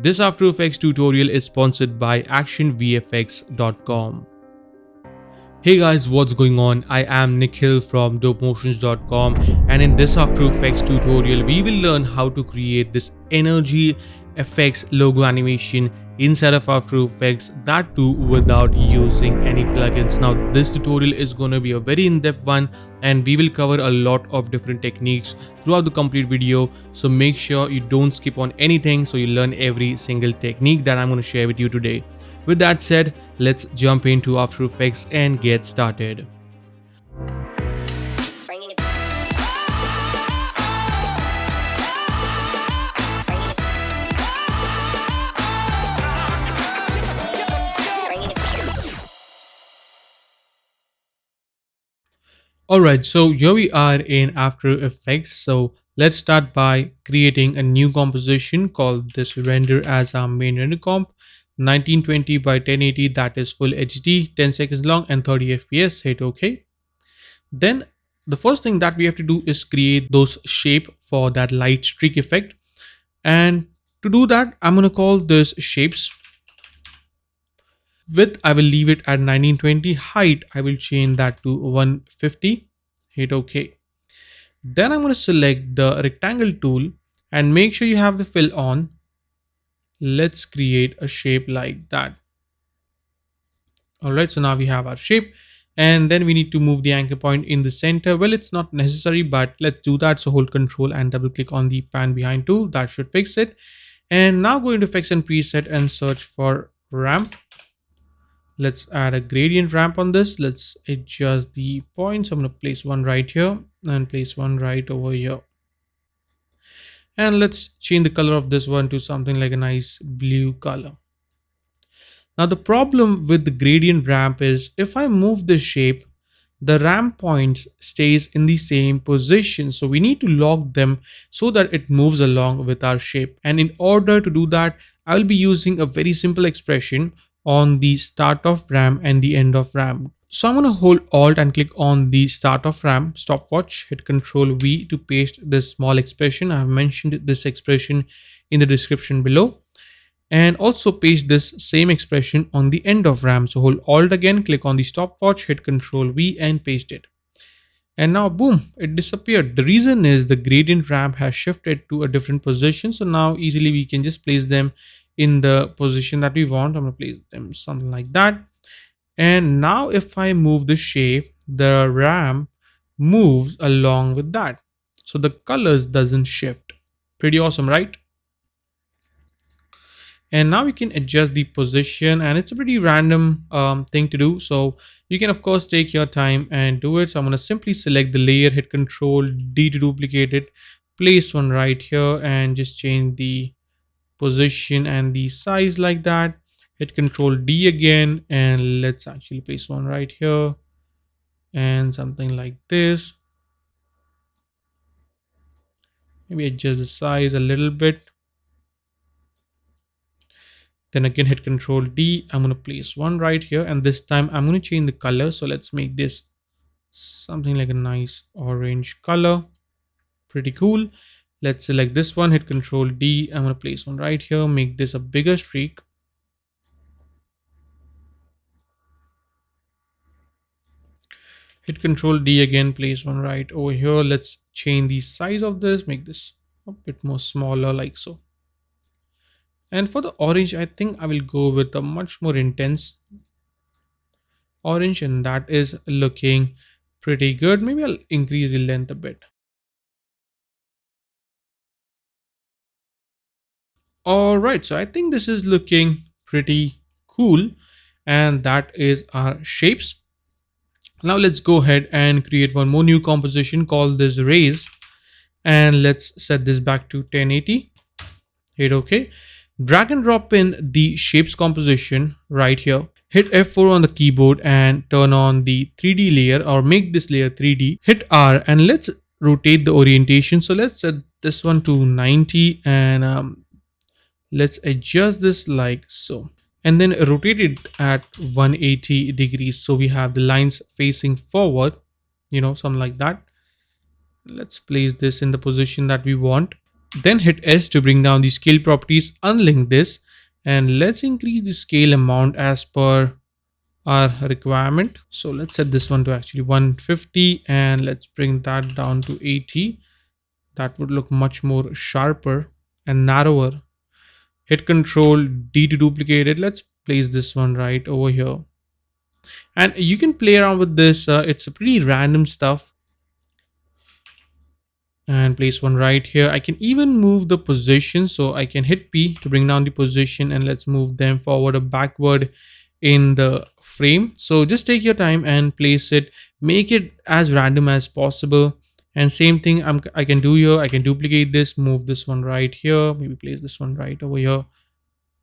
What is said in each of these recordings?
This After Effects tutorial is sponsored by actionvfx.com. Hey guys, what's going on? I am Nikhil from dopemotions.com, and in this After Effects tutorial we will learn how to create this energy effects logo animation inside of After Effects, that too without using any plugins. Now this tutorial is going to be a very in-depth one and we will cover a lot of different techniques throughout the complete video, so make sure you don't skip on anything so you learn every single technique that I'm going to share with you today. With that said, let's jump into After Effects and get started. Alright, so here we are in After Effects. So let's start by creating a new composition called this render as our main render comp. 1920 by 1080, that is full HD, 10 seconds long and 30 fps. Hit OK. Then the first thing that we have to do is create those shape for that light streak effect, and to do that I'm going to call this shapes. Width I will leave it at 1920, height I will change that to 150. Hit OK. Then I'm going to select the rectangle tool and make sure you have the fill on. Let's create a shape like that. Alright, so now we have our shape, and then we need to move the anchor point in the center. Well, it's not necessary, but let's do that. So hold Control and double click on the pan behind tool. That should fix it. And now go into effects and preset and search for ramp. Let's add a gradient ramp on this. Let's adjust the points. I'm going to place one right here and place one right over here. And let's change the color of this one to something like a nice blue color. Now the problem with the gradient ramp is if I move the shape, the ramp points stays in the same position. So we need to lock them so that it moves along with our shape. And in order to do that, I will be using a very simple expression on the start of ramp and the end of ramp. So I'm going to hold Alt and click on the start of ramp stopwatch, hit Control V to paste this small expression. I have mentioned this expression in the description below. And also paste this same expression on the end of ramp. So hold Alt again, click on the stopwatch, hit Control V and paste it. And now boom, it disappeared. The reason is the gradient ramp has shifted to a different position. So now easily we can just place them in the position that we want. I'm going to place them something like that. And now if I move the shape, the ramp moves along with that. So the colors doesn't shift. Pretty awesome, right? And now we can adjust the position, and it's a pretty random thing to do. So you can of course take your time and do it. So I'm going to simply select the layer, hit Control D to duplicate it, place one right here and just change the position and the size like that. Hit Control D again and let's actually place one right here and something like this. Maybe adjust the size a little bit. Then again hit Control D. I'm going to place one right here, and this time I'm going to change the color. So let's make this something like a nice orange color. Pretty cool. Let's select this one, hit Control D. I'm going to place one right here, make this a bigger streak. Hit Control D again, place one right over here. Let's change the size of this, make this a bit more smaller like so. And for the orange, I think I will go with a much more intense orange, and that is looking pretty good. Maybe I'll increase the length a bit. All right, so I think this is looking pretty cool, and that is our shapes. Now let's go ahead and create one more new composition called this raise, and let's set this back to 1080. Hit OK. Drag and drop in the shapes composition right here. Hit F4 on the keyboard and turn on the 3D layer, or make this layer 3D. Hit R and let's rotate the orientation. So let's set this one to 90 and let's adjust this like so. And then rotate it at 180 degrees. So we have the lines facing forward, something like that. Let's place this in the position that we want. Then hit S to bring down the scale properties, unlink this, and let's increase the scale amount as per our requirement. So let's set this one to actually 150 and let's bring that down to 80. That would look much more sharper and narrower. Hit Control D to duplicate it. Let's place this one right over here. And you can play around with this. It's a pretty random stuff. And place one right here. I can even move the position, so I can hit P to bring down the position, and let's move them forward or backward in the frame. So just take your time and place it, make it as random as possible. And same thing I can do here. I can duplicate this, move this one right here, maybe place this one right over here,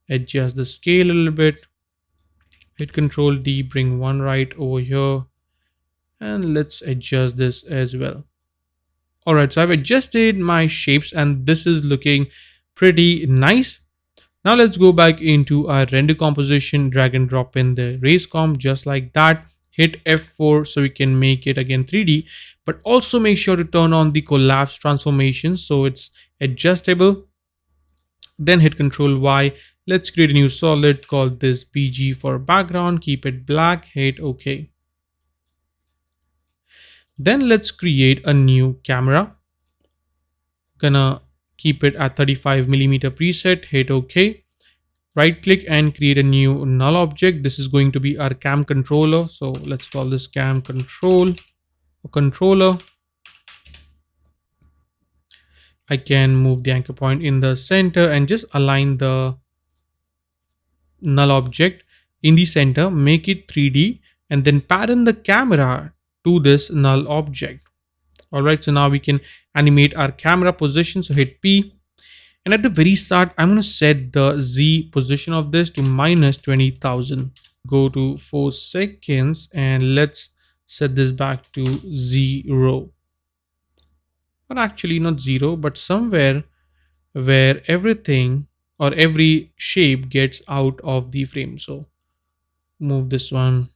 adjust the scale a little bit, hit Control D, bring one right over here, and let's adjust this as well. All right, so I've adjusted my shapes and this is looking pretty nice. Now let's go back into our render composition, drag and drop in the race comp just like that. Hit F4 so we can make it again 3D, but also make sure to turn on the collapse transformation so it's adjustable. Then hit Control Y. Let's create a new solid, call this BG for background, keep it black, hit OK. Then let's create a new camera. Gonna keep it at 35mm preset, hit OK. Right click and create a new null object. This is going to be our cam controller. So let's call this cam control or controller. I can move the anchor point in the center and just align the null object in the center, make it 3D, and then pattern the camera to this null object. All right, so now we can animate our camera position. So hit P. And at the very start, I'm going to set the Z position of this to minus 20,000. Go to 4 seconds and let's set this back to 0. Or actually not 0, but somewhere where everything or every shape gets out of the frame. So move this one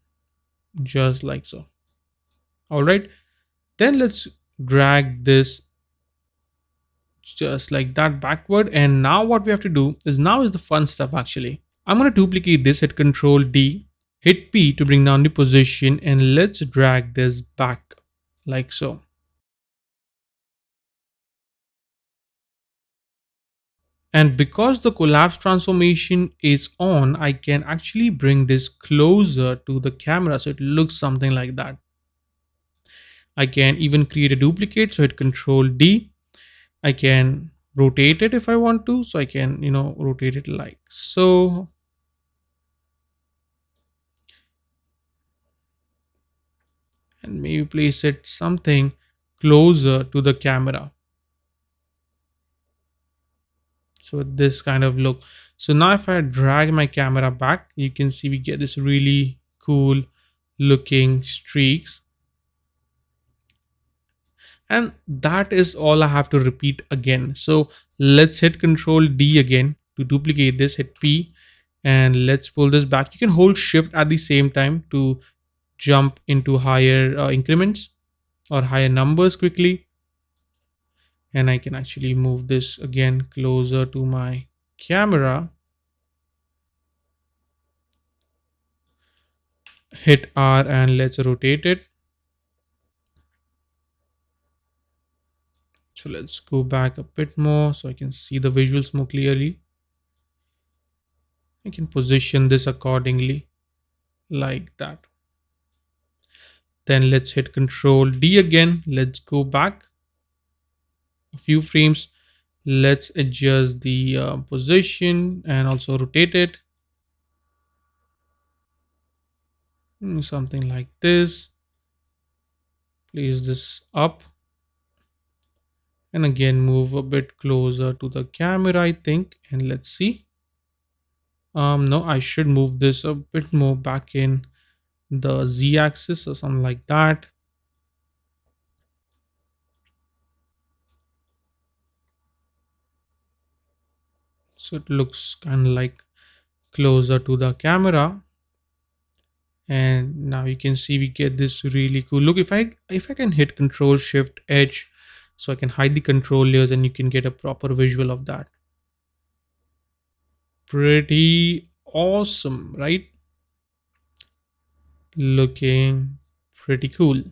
just like so. All right, then let's drag this just like that backward. And now what we have to do is now is the fun stuff actually. I'm going to duplicate this, hit Control D, hit P to bring down the position, and let's drag this back like so. And because the collapse transformation is on, I can actually bring this closer to the camera so it looks something like that. I can even create a duplicate, so hit Control D. I can rotate it if I want to, so I can rotate it like so. And maybe place it something closer to the camera, so this kind of look. So now if I drag my camera back, you can see we get this really cool looking streaks. And that is all I have to repeat again. So let's hit Control D again to duplicate this, hit P, and let's pull this back. You can hold Shift at the same time to jump into higher increments or higher numbers quickly. And I can actually move this again closer to my camera. Hit R and let's rotate it. So let's go back a bit more so I can see the visuals more clearly. I can position this accordingly like that. Then let's hit Control D again. Let's go back a few frames. Let's adjust the position and also rotate it. Something like this. Place this up. And again, move a bit closer to the camera, I think. And let's see. No, I should move this a bit more back in the Z axis or something like that. So it looks kind of like closer to the camera. And now you can see we get this really cool look. If I can hit Control Shift H, So I can hide the control layers and you can get a proper visual of that. Pretty awesome, right? Looking pretty cool.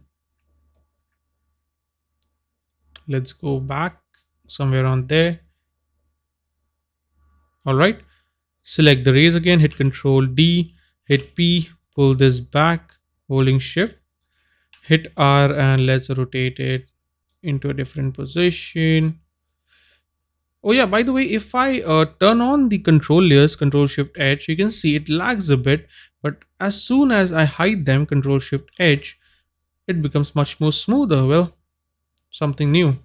Let's go back somewhere on there. All right. Select the rays again, hit Control D, hit P, pull this back, holding Shift, hit R, and let's rotate it into a different position. Oh yeah, by the way, if I turn on the control layers, Control Shift H, you can see it lags a bit, but as soon as I hide them, Control Shift H, it becomes much more smoother. Well, something new.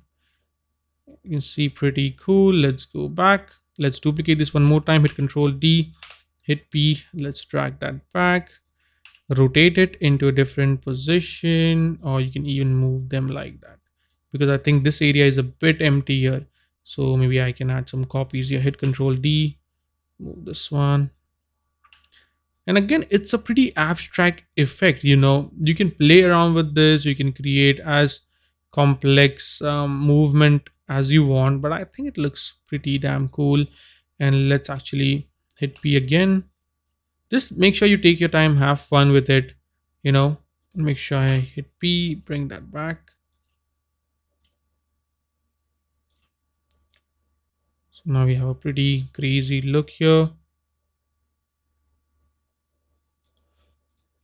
You can see pretty cool. Let's go back. Let's duplicate this one more time, hit Control D, hit P, let's drag that back, rotate it into a different position, or you can even move them like that, because I think this area is a bit empty here. So maybe I can add some copies here, hit Control D, move this one. And again, it's a pretty abstract effect. You can play around with this, you can create as complex movement as you want, but I think it looks pretty damn cool. And let's actually hit P again. Just make sure you take your time, have fun with it, you know make sure I hit P, bring that back. So now we have a pretty crazy look here.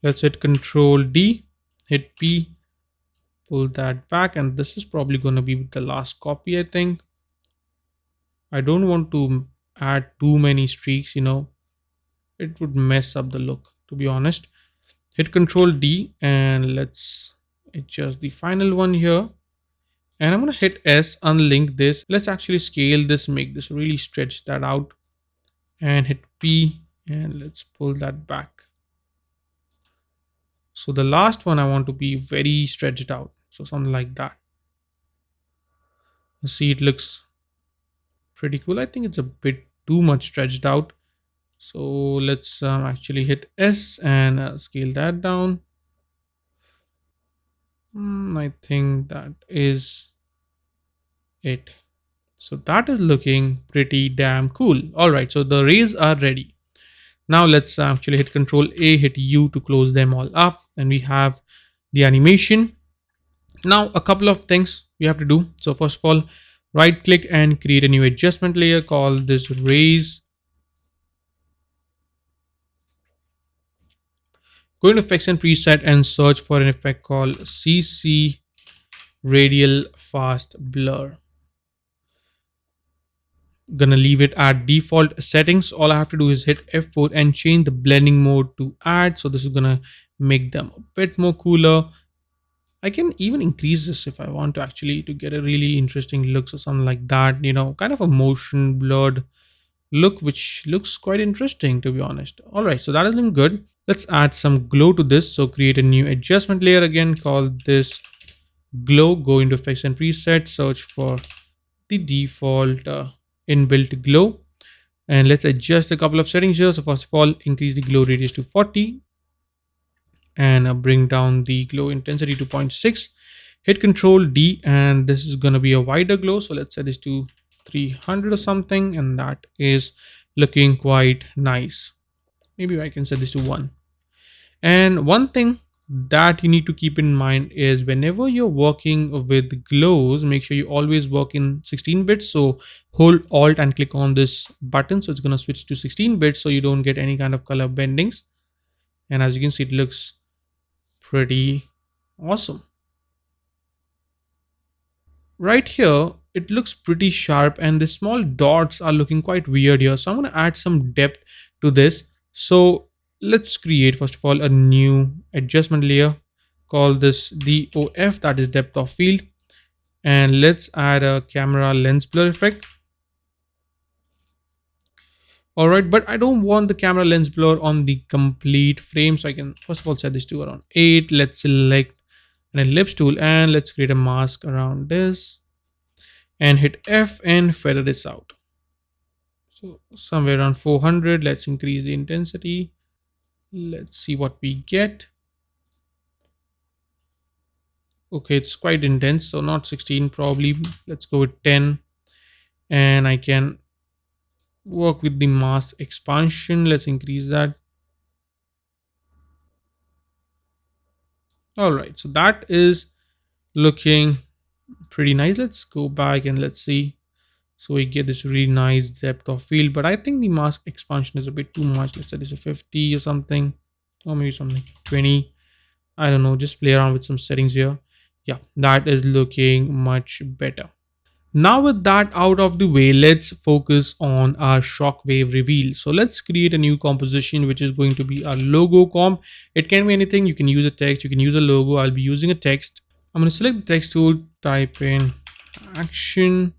Let's hit Control D, hit P, pull that back, and this is probably going to be the last copy. I think I don't want to add too many streaks, it would mess up the look, to be honest. Hit Control D, and let's adjust the final one here. And I'm going to hit S, unlink this. Let's actually scale this, make this really stretch that out, and hit P, and let's pull that back. So the last one I want to be very stretched out. So something like that. You see, it looks pretty cool. I think it's a bit too much stretched out. So let's actually hit S and scale that down. I think that is it. So that is looking pretty damn cool. All right, so the rays are ready. Now let's actually hit Control A, hit U to close them all up, and we have the animation. Now a couple of things we have to do. So first of all, right click and create a new adjustment layer, call this rays. Go into effects and preset and search for an effect called CC Radial Fast Blur. Gonna leave it at default settings. All I have to do is hit F4 and change the blending mode to add. So this is gonna make them a bit more cooler. I can even increase this if I want to, actually, to get a really interesting looks or something like that, kind of a motion blurred look, which looks quite interesting, to be honest. All right, so that is looking good. Let's add some glow to this. So create a new adjustment layer again, call this glow. Go into effects and preset, search for the default inbuilt glow, and let's adjust a couple of settings here. So first of all, increase the glow radius to 40 and bring down the glow intensity to 0.6. Hit Control D, and this is going to be a wider glow. So let's set this to 300 or something, and that is looking quite nice. Maybe I can set this to 1. And one thing that you need to keep in mind is whenever you're working with glows, make sure you always work in 16 bits. So hold Alt and click on this button. So it's going to switch to 16 bits so you don't get any kind of color bendings. And as you can see, it looks pretty awesome. Right here, it looks pretty sharp, and the small dots are looking quite weird here. So I'm going to add some depth to this. So let's create, first of all, a new adjustment layer, call this DOF, that is depth of field, and let's add a camera lens blur effect. All right, but I don't want the camera lens blur on the complete frame, so I can first of all set this to around 8. Let's select an ellipse tool and let's create a mask around this and hit F and feather this out. So somewhere around 400. Let's increase the intensity. Let's see what we get. Okay, it's quite intense, so not 16 probably. Let's go with 10. And I can work with the mask expansion. Let's increase that. All right, so that is looking pretty nice. Let's go back and let's see. So we get this really nice depth of field, but I think the mask expansion is a bit too much. Let's set this to 50 or something, or maybe something 20. I don't know, just play around with some settings here. Yeah, that is looking much better. Now with that out of the way, let's focus on our Shockwave Reveal. So let's create a new composition, which is going to be a logo comp. It can be anything. You can use a text, you can use a logo. I'll be using a text. I'm going to select the text tool, type in action.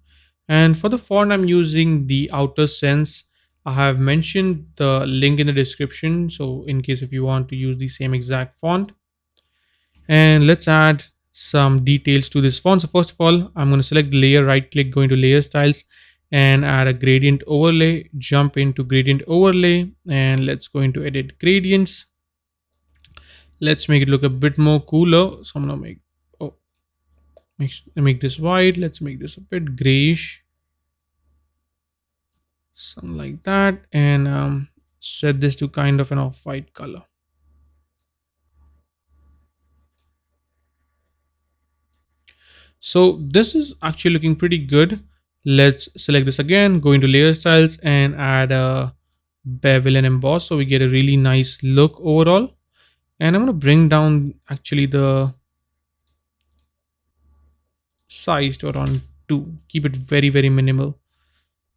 And for the font, I'm using the Outer Sense. I have mentioned the link in the description. So in case if you want to use the same exact font, and let's add some details to this font. So first of all, I'm going to select the layer, right click, go into layer styles and add a gradient overlay, jump into gradient overlay, and let's go into edit gradients. Let's make it look a bit more cooler. So I'm going to make this white. Let's make this a bit grayish, something like that, and set this to kind of an off-white color. So this is actually looking pretty good. Let's select this again, go into layer styles and add a bevel and emboss, so we get a really nice look overall. And I'm going to bring down actually the size to around 2. Keep it very minimal.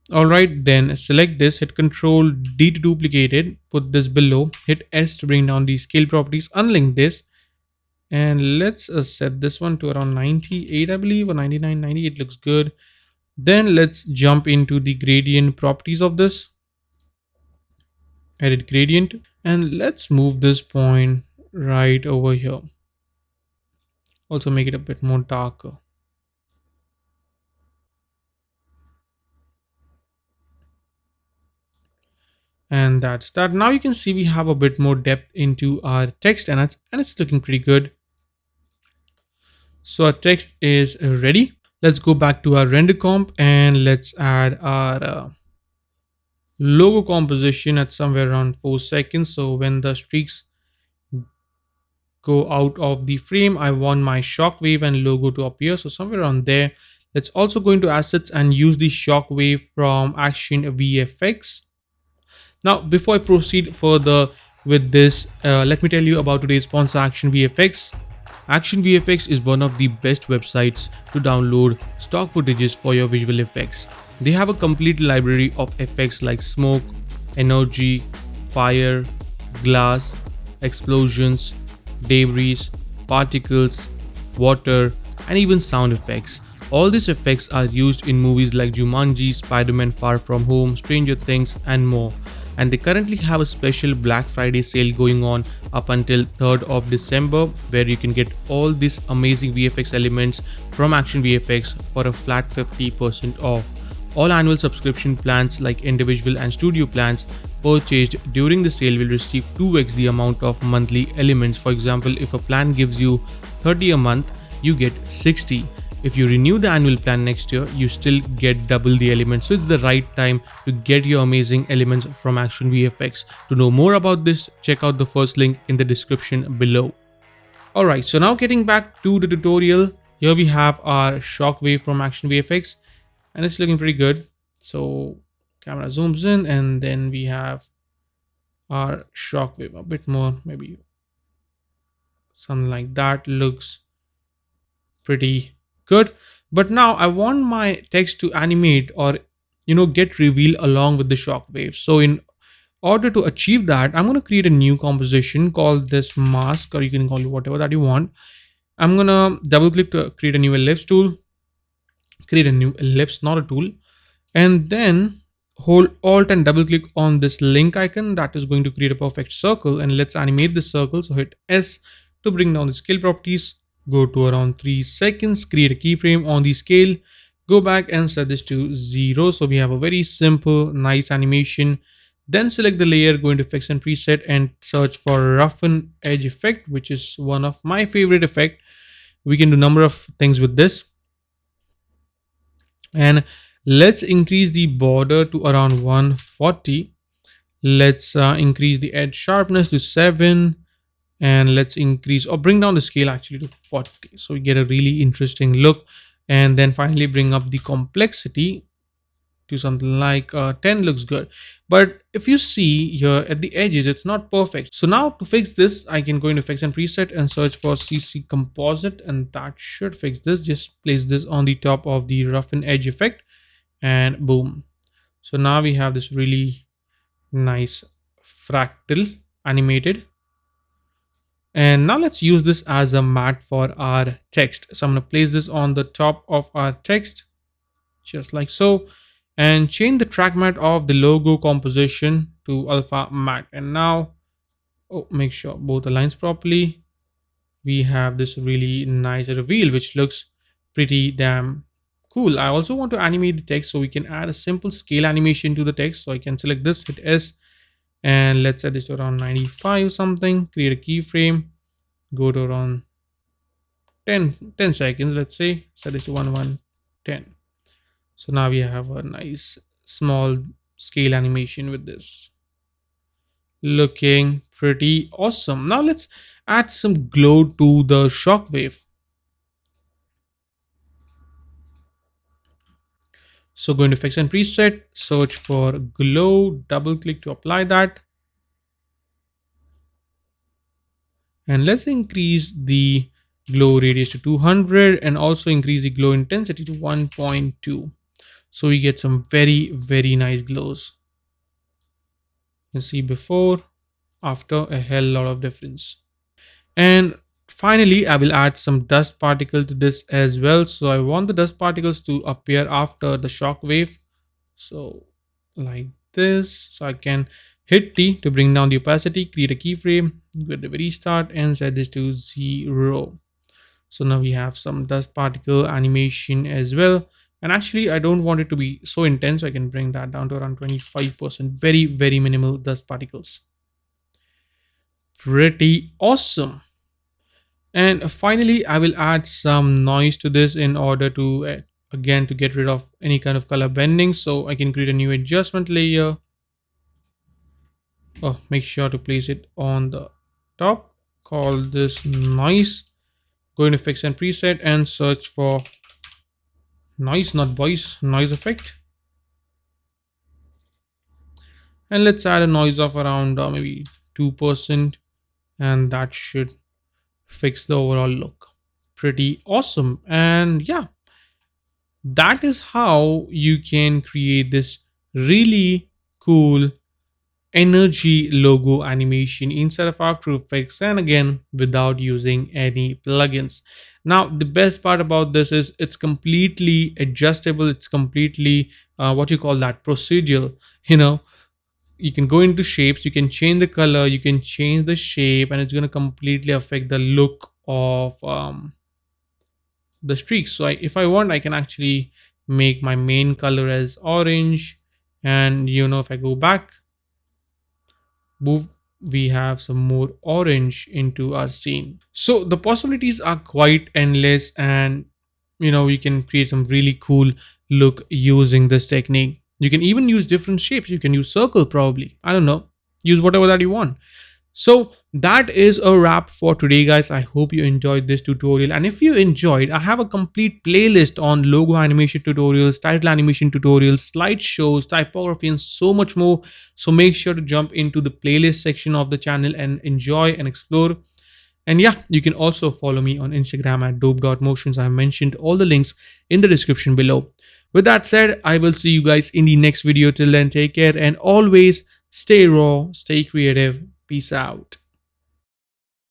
All right, then select this, hit Control D to duplicate it, put this below, hit S to bring down the scale properties, unlink this, and let's set this one to around 98, I believe, or 99, 98 looks good. Then let's jump into the gradient properties of this, edit gradient, and let's move this point right over here. Also make it a bit more darker. And that's that. Now you can see we have a bit more depth into our text, and it's looking pretty good. So our text is ready. Let's go back to our render comp and let's add our logo composition at somewhere around 4 seconds. So when the streaks go out of the frame, I want my shockwave and logo to appear. So somewhere around there. Let's also go into assets and use the shockwave from Action VFX. Now, before I proceed further with this, let me tell you about today's sponsor, Action VFX. Action VFX is one of the best websites to download stock footages for your visual effects. They have a complete library of effects like smoke, energy, fire, glass, explosions, debris, particles, water, and even sound effects. All these effects are used in movies like Jumanji, Spider-Man Far From Home, Stranger Things, and more. And they currently have a special Black Friday sale going on up until 3rd of December, where you can get all these amazing VFX elements from Action VFX for a flat 50% off. All annual subscription plans like individual and studio plans purchased during the sale will receive 2x the amount of monthly elements. For example, if a plan gives you 30 a month, you get 60. If you renew the annual plan next year, you still get double the elements. So it's the right time to get your amazing elements from Action VFX. To know more about this, check out the first link in the description below. Alright, so now getting back to the tutorial, here we have our shockwave from Action VFX and it's looking pretty good. So camera zooms in and then we have our shockwave a bit more, maybe something like that. Looks pretty good. But now I want my text to animate or get revealed along with the shockwave. So in order to achieve that, I'm going to create a new composition called this mask, or you can call it whatever that you want. I'm going to double click to create a new ellipse tool, create a new ellipse, not a tool, and then hold alt and double click on this link icon that is going to create a perfect circle, and let's animate this circle. So hit S to bring down the scale properties, go to around 3 seconds, create a keyframe on the scale, go back and set this to 0. So we have a very simple, nice animation. Then select the layer, go into effects and preset and search for roughen edge effect, which is one of my favorite effect. We can do number of things with this. And let's increase the border to around 140. Let's increase the edge sharpness to 7, and let's increase or bring down the scale actually to 40, so we get a really interesting look. And then finally bring up the complexity to something like 10 looks good. But if you see here at the edges, it's not perfect. So now to fix this, I can go into effects and preset and search for CC composite, and that should fix this. Just place this on the top of the roughen edge effect, and boom. So now we have this really nice fractal animated. And now let's use this as a mat for our text. So I'm going to place this on the top of our text, just like so, and change the track matte of the logo composition to alpha matte. And now, oh, make sure both aligns properly. We have this really nice reveal, which looks pretty damn cool. I also want to animate the text, so we can add a simple scale animation to the text. So I can select this, hit S, and let's set this to around 95 something, create a keyframe, go to around 10 seconds, let's say, set this to 1110. So now we have a nice small scale animation with this, looking pretty awesome. Now let's add some glow to the shockwave. So go into effects and preset, search for glow, double click to apply that. And let's increase the glow radius to 200 and also increase the glow intensity to 1.2. So we get some very nice glows. You can see before, after, a hell lot of difference. And finally, I will add some dust particle to this as well. So I want the dust particles to appear after the shock wave. So like this. So I can hit T to bring down the opacity, create a keyframe, go to the very start and set this to 0. So now we have some dust particle animation as well. And actually, I don't want it to be so intense. So I can bring that down to around 25%. Very minimal dust particles. Pretty awesome. And finally, I will add some noise to this in order to, again, to get rid of any kind of color bending. So I can create a new adjustment layer. Oh, make sure to place it on the top. Call this noise. Go into effects and preset and search for noise, not voice, noise effect. And let's add a noise of around maybe 2%, and that should fix the overall look. Pretty awesome. And yeah, that is how you can create this really cool energy logo animation inside of After Effects, and again without using any plugins. Now the best part about this is it's completely adjustable. It's completely what you call that, procedural. You can go into shapes, you can change the color, you can change the shape, and it's going to completely affect the look of the streaks. So if I want, I can actually make my main color as orange, and if I go back, move, we have some more orange into our scene. So the possibilities are quite endless, and you can create some really cool look using this technique. You can even use different shapes. You can use circle, probably, I don't know, use whatever that you want. So that is a wrap for today, guys. I hope you enjoyed this tutorial, and if you enjoyed, I have a complete playlist on logo animation tutorials, title animation tutorials, slideshows, typography, and so much more. So make sure to jump into the playlist section of the channel and enjoy and explore. And yeah, you can also follow me on Instagram at dope.motions. I have mentioned all the links in the description below. With that said, I will see you guys in the next video. Till then, take care and always stay raw, stay creative. Peace out.